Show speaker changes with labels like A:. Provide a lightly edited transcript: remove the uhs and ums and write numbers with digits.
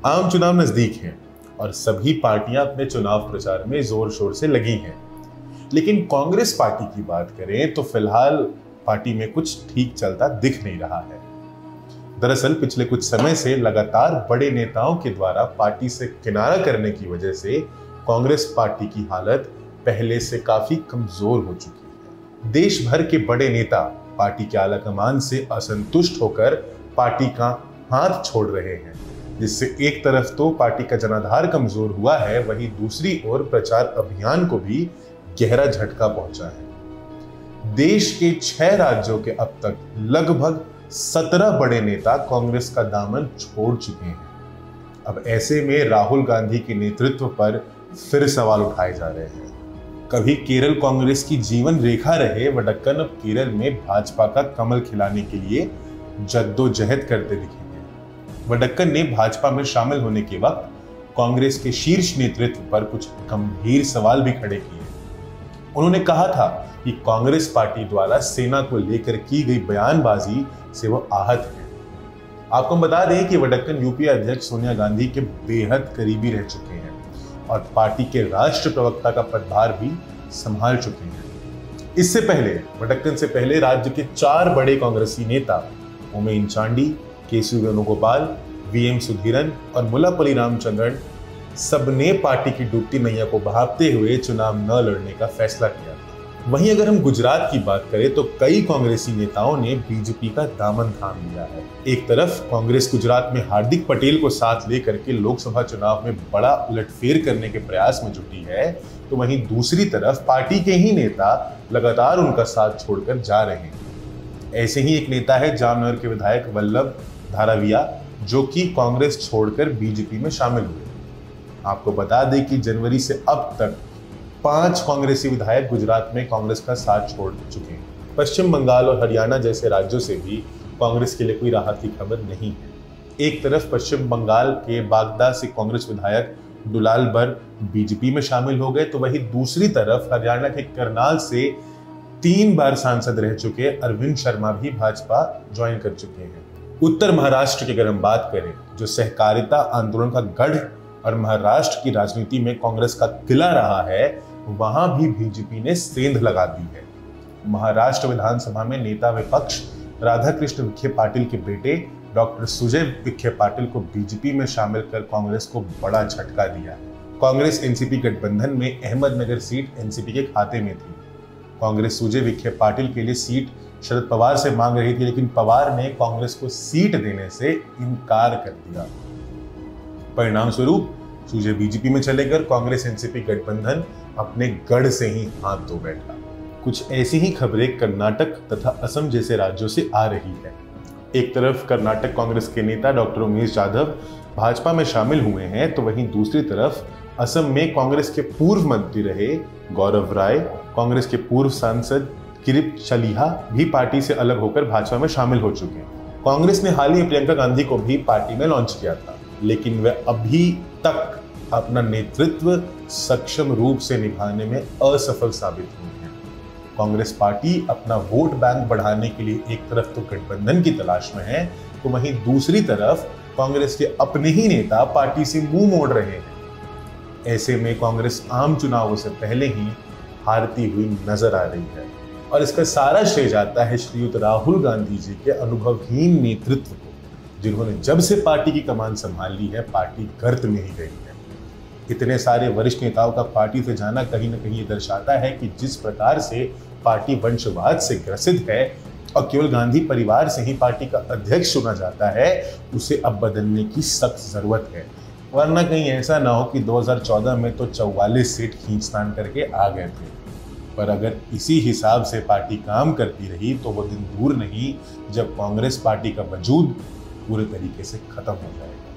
A: आम चुनाव नजदीक हैं और सभी पार्टियां अपने चुनाव प्रचार में जोर शोर से लगी हैं। लेकिन कांग्रेस पार्टी की बात करें तो फिलहाल पार्टी में कुछ ठीक चलता दिख नहीं रहा है। दरअसल पिछले कुछ समय से लगातार बड़े नेताओं के द्वारा पार्टी से किनारा करने की वजह से कांग्रेस पार्टी की हालत पहले से काफी कमजोर हो चुकी है। देश भर के बड़े नेता पार्टी के आलाकमान से असंतुष्ट होकर पार्टी का हाथ छोड़ रहे हैं, जिससे एक तरफ तो पार्टी का जनाधार कमजोर हुआ है, वहीं दूसरी ओर प्रचार अभियान को भी गहरा झटका पहुंचा है। देश के 6 राज्यों के अब तक लगभग 17 बड़े नेता कांग्रेस का दामन छोड़ चुके हैं। अब ऐसे में राहुल गांधी के नेतृत्व पर फिर सवाल उठाए जा रहे हैं। कभी केरल कांग्रेस की जीवन रेखा रहे वडक्कन अब केरल में भाजपा का कमल खिलाने के लिए जद्दोजहद करते दिखेंगे। वडक्कन ने भाजपा में शामिल होने के वक्त कांग्रेस के शीर्ष नेतृत्व पर कुछ गंभीर सवाल भी खड़े किए। उन्होंने कहा था कि कांग्रेस पार्टी द्वारा सेना को लेकर की गई बयानबाजी से वो आहत है। आपको बता दें कि वडक्कन यूपीए अध्यक्ष सोनिया गांधी के बेहद करीबी रह चुके हैं और पार्टी के राष्ट्र प्रवक्ता का पदभार भी संभाल चुके हैं। इससे पहले वडक्कन से पहले राज्य के 4 बड़े कांग्रेसी नेता उमेन चांडी, केसी वेणुगोपाल, वीएम सुधीरन और मुल्लापल्ली रामचंद्रन सबने पार्टी की डूबती नैया को बहाते हुए चुनाव न लड़ने का फैसला किया। वहीं अगर हम गुजरात की बात करें तो कई कांग्रेसी नेताओं ने बीजेपी का दामन थाम लिया है। एक तरफ कांग्रेस गुजरात में हार्दिक पटेल को साथ लेकर के लोकसभा चुनाव में बड़ा उलटफेर करने के प्रयास में जुटी है, तो वहीं दूसरी तरफ पार्टी के ही नेता लगातार उनका साथ छोड़कर जा रहे हैं। ऐसे ही एक नेता है जामनगर के विधायक वल्लभ धाराविया, जो कि कांग्रेस छोड़कर बीजेपी में शामिल हुए। आपको बता दें कि जनवरी से अब तक 5 कांग्रेसी विधायक गुजरात में कांग्रेस का साथ छोड़ चुके हैं। पश्चिम बंगाल और हरियाणा जैसे राज्यों से भी कांग्रेस के लिए कोई राहत की खबर नहीं है। एक तरफ पश्चिम बंगाल के बागदा से कांग्रेस विधायक दुलाल बर बीजेपी में शामिल हो गए, तो वहीं दूसरी तरफ हरियाणा के करनाल से 3 बार सांसद रह चुके अरविंद शर्मा भी भाजपा ज्वाइन कर चुके हैं। उत्तर महाराष्ट्र की अगर हम बात करें, जो सहकारिता आंदोलन का गढ़ और महाराष्ट्र की राजनीति में कांग्रेस का किला रहा है, वहां भी बीजेपी ने सेंध लगा दी है। महाराष्ट्र विधानसभा में नेता विपक्ष राधाकृष्ण विखे पाटिल के बेटे डॉक्टर सुजय विखे पाटिल को बीजेपी में शामिल कर कांग्रेस को बड़ा झटका दिया। कांग्रेस एनसीपी गठबंधन में अहमदनगर सीट एनसीपी के खाते में थी। कांग्रेस सुजय विखे पाटिल के लिए सीट शरद पवार से मांग रही थी, लेकिन पवार ने कांग्रेस को सीट देने से इनकार कर दिया। परिणाम स्वरूप सुजय बीजेपी में चले गए, कांग्रेस एनसीपी गठबंधन अपने गढ़ से ही हाथ धो बैठा। कुछ ऐसी ही खबरें कर्नाटक तथा असम जैसे राज्यों से आ रही है। एक तरफ कर्नाटक कांग्रेस के नेता डॉक्टर उमेश जाधव भाजपा में शामिल हुए हैं, तो वहीं दूसरी तरफ असम में कांग्रेस के पूर्व मंत्री रहे गौरव राय, कांग्रेस के पूर्व सांसद किरीट चलिहा भी पार्टी से अलग होकर भाजपा में शामिल हो चुके हैं। कांग्रेस ने हाल ही प्रियंका गांधी को भी पार्टी में लॉन्च किया था, लेकिन वह अभी तक अपना नेतृत्व सक्षम रूप से निभाने में असफल साबित हुई है। कांग्रेस पार्टी अपना वोट बैंक बढ़ाने के लिए एक तरफ तो गठबंधन की तलाश में है, तो वहीं दूसरी तरफ कांग्रेस के अपने ही नेता पार्टी से मुंह मोड़ रहे हैं। ऐसे में कांग्रेस आम चुनावों से पहले ही हारती हुई नजर आ रही है और इसका सारा श्रेय जाता है श्रीयुत राहुल गांधी जी के अनुभवहीन नेतृत्व को, जिन्होंने जब से पार्टी की कमान संभाल ली है पार्टी गर्त में ही गई है। इतने सारे वरिष्ठ नेताओं का पार्टी से जाना कहीं न कहीं ये दर्शाता है कि जिस प्रकार से पार्टी वंशवाद से ग्रसित है और केवल गांधी परिवार से ही पार्टी का अध्यक्ष चुना जाता है, उसे अब बदलने की सख्त जरूरत है। वरना कहीं ऐसा ना हो कि 2014 में तो 44 सीट खींचतान करके आ गए थे, पर अगर इसी हिसाब से पार्टी काम करती रही तो वो दिन दूर नहीं जब कांग्रेस पार्टी का वजूद पूरे तरीके से खत्म हो जाएगा।